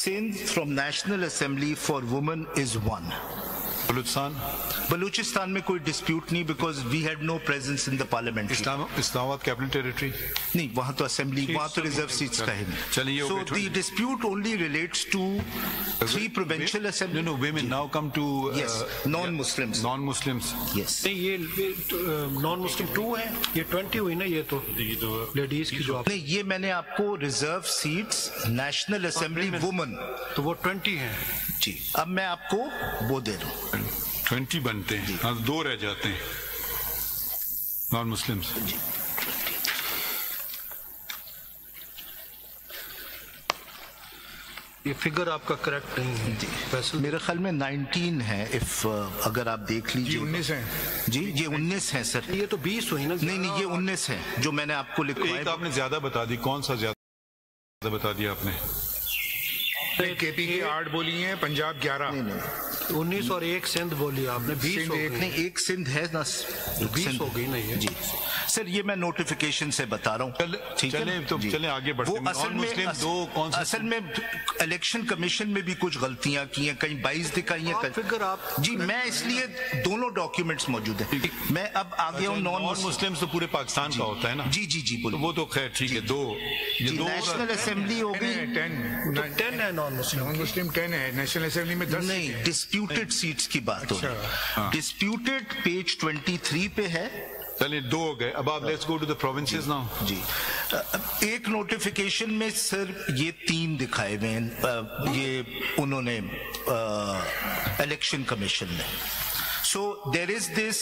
Sindh from National Assembly for Women is one. Balochistan में कोई dispute नहीं, because we had no presence in the parliament. Islamabad capital territory नहीं, वहां तो assembly, वहां तो रिजर्व सीट्स का है नहीं. चलिए, so the dispute only relates to 3 provincial assembly. No, women now come to non-Muslims. Yes. नहीं, ये non-Muslim 2 है, ये 20 हुई ना, ये तो लेडीज की जो. नहीं, ये मैंने आपको reserve seats national assembly women, तो वो 20 है जी. अब मैं आपको वो दे रहा हूँ. 20 बनते हैं, 2 रह जाते हैं नॉन मुस्लिम्स. ये फिगर आपका करेक्ट नहीं है जी. मेरे ख्याल में 19 है, इफ अगर आप देख लीजिए. 19 है जी, ये 19 है सर. ये तो 20 हुई ना. नहीं, ये 19 है जो मैंने आपको लिखवाया. एक आपने ज्यादा बता दी. कौन सा ज्यादा बता दिया आपने? केपी की 8 बोली है, पंजाब 11. नहीं, 19 और 1 सिंध बोली आपने. 20 नहीं, 1 सिंध है ना. 20 हो गई नहीं है जी सर. ये मैं नोटिफिकेशन से बता रहा हूँ. ठीक है, तो चले आगे बढ़ते हैं. असल में इलेक्शन कमीशन में भी कुछ गलतियां की हैं, कहीं 22 दिखाई हैं. फिगर आप जी, मैं इसलिए दोनों डॉक्यूमेंट्स मौजूद हैं. मैं अब आ गया हूँ. नॉन मुस्लिम्स तो पूरे पाकिस्तान का होता है ना. जी बोलो. वो तो खैर ठीक है. 2 नेशनल असेंबली हो गई. 10 है नॉन मुस्लिम 10 है. नेशनल असेंबली में 10 नहीं, डिस्प्यूटेड सीट्स की बात हो रही है. डिस्प्यूटेड पेज 23 पे है. चलिए, 2 हो गए. अब आप let's go to the provinces now. जी, एक नोटिफिकेशन में सर ये 3 दिखाए हुए हैं, ये उन्होंने इलेक्शन कमीशन ने. So there is this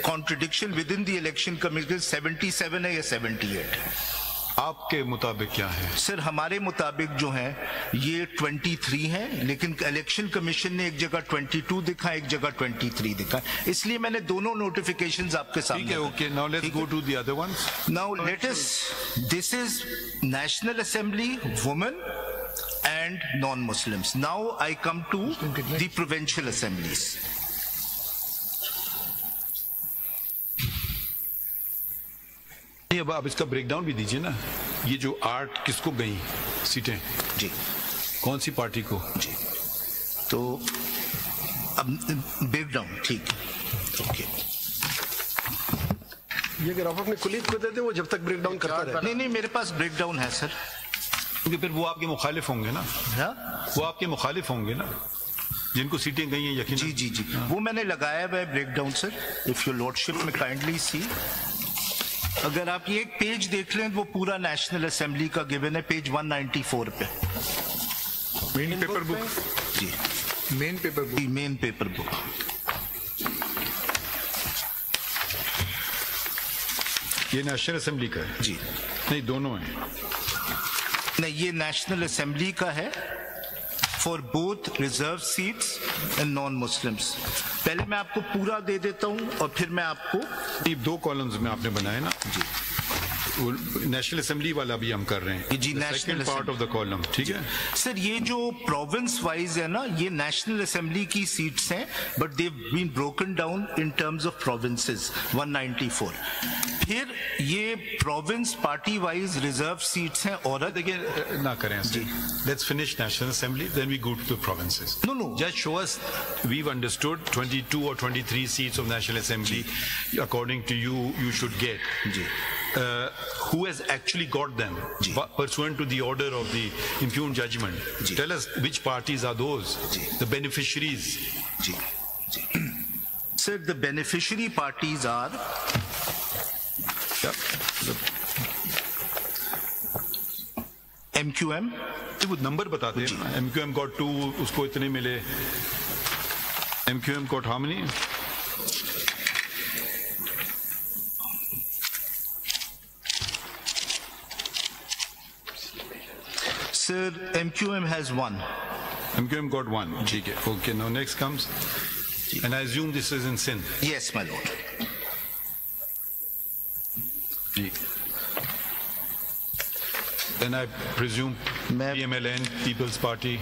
contradiction within the election commission. 77 है या 78? आपके मुताबिक क्या है? सर, हमारे मुताबिक जो है ये 23 है, लेकिन इलेक्शन कमीशन ने एक जगह 22 दिखा, एक जगह 23 दिखा. इसलिए मैंने दोनों नोटिफिकेशंस आपके सामने. ठीक है, okay. Now let's go to the other ones. Now let us. This is national assembly women and non-Muslims. Now I come to the provincial assemblies. अब आप इसका ब्रेकडाउन भी दीजिए ना. ये जो 8 किसको गई सीटें? जी, कौन सी पार्टी को? जी, तो अब ब्रेकडाउन. ठीक है, ओके. ये अगर आप अपने कुलीग को देते, वो जब तक ब्रेकडाउन करता रहे. नहीं, मेरे पास ब्रेकडाउन है सर. क्योंकि फिर वो आपके मुखालिफ होंगे ना. वो आपके मुखालिफ होंगे ना, जिनको सीटें गई हैं यकीन. जी, वो मैंने लगाया हुआ है breakdown sir. If your lordship में काइंडली सी, अगर आप ये एक पेज देख लें, वो पूरा नेशनल असेंबली का गिवन है, पेज 194 पे. Main paper book. जी, मेन पेपर बुक. ये नेशनल असेंबली का है. जी, नहीं, दोनों हैं. नहीं, ये नेशनल असेंबली का है for both reserve seats and non Muslims. पहले मैं आपको पूरा दे देता हूं और फिर मैं आपको 2 कॉलम्स में आपने बनाए ना. जी, नेशनल असेंबली वाला भी हम कर रहे हैं. जी, national part of the column. ठीक है सर. ये जो प्रोविंस वाइज है ना, ये नेशनल असेंबली की सीट्स हैं, but they been broken down in terms of provinces. 194. फिर ये province party wise reserve seats हैं. और देखिए ना करें जी. Let's finish national assembly, then we go to the provinces. No, just show us. We've understood 22 or 23 seats of national assembly according to you should get. जी. Who has actually got them pursuant to the order of the impugned judgment? Tell us which parties are those, the beneficiaries. Sir, the beneficiary parties are MQM. वो number बताते हैं. MQM got 2, उसको इतने मिले. MQM got how many? Sir, MQM has 1. MQM got 1. Okay, now next comes, and I assume this is in Sindh. Yes, my lord. Then I presume PMLN, People's Party.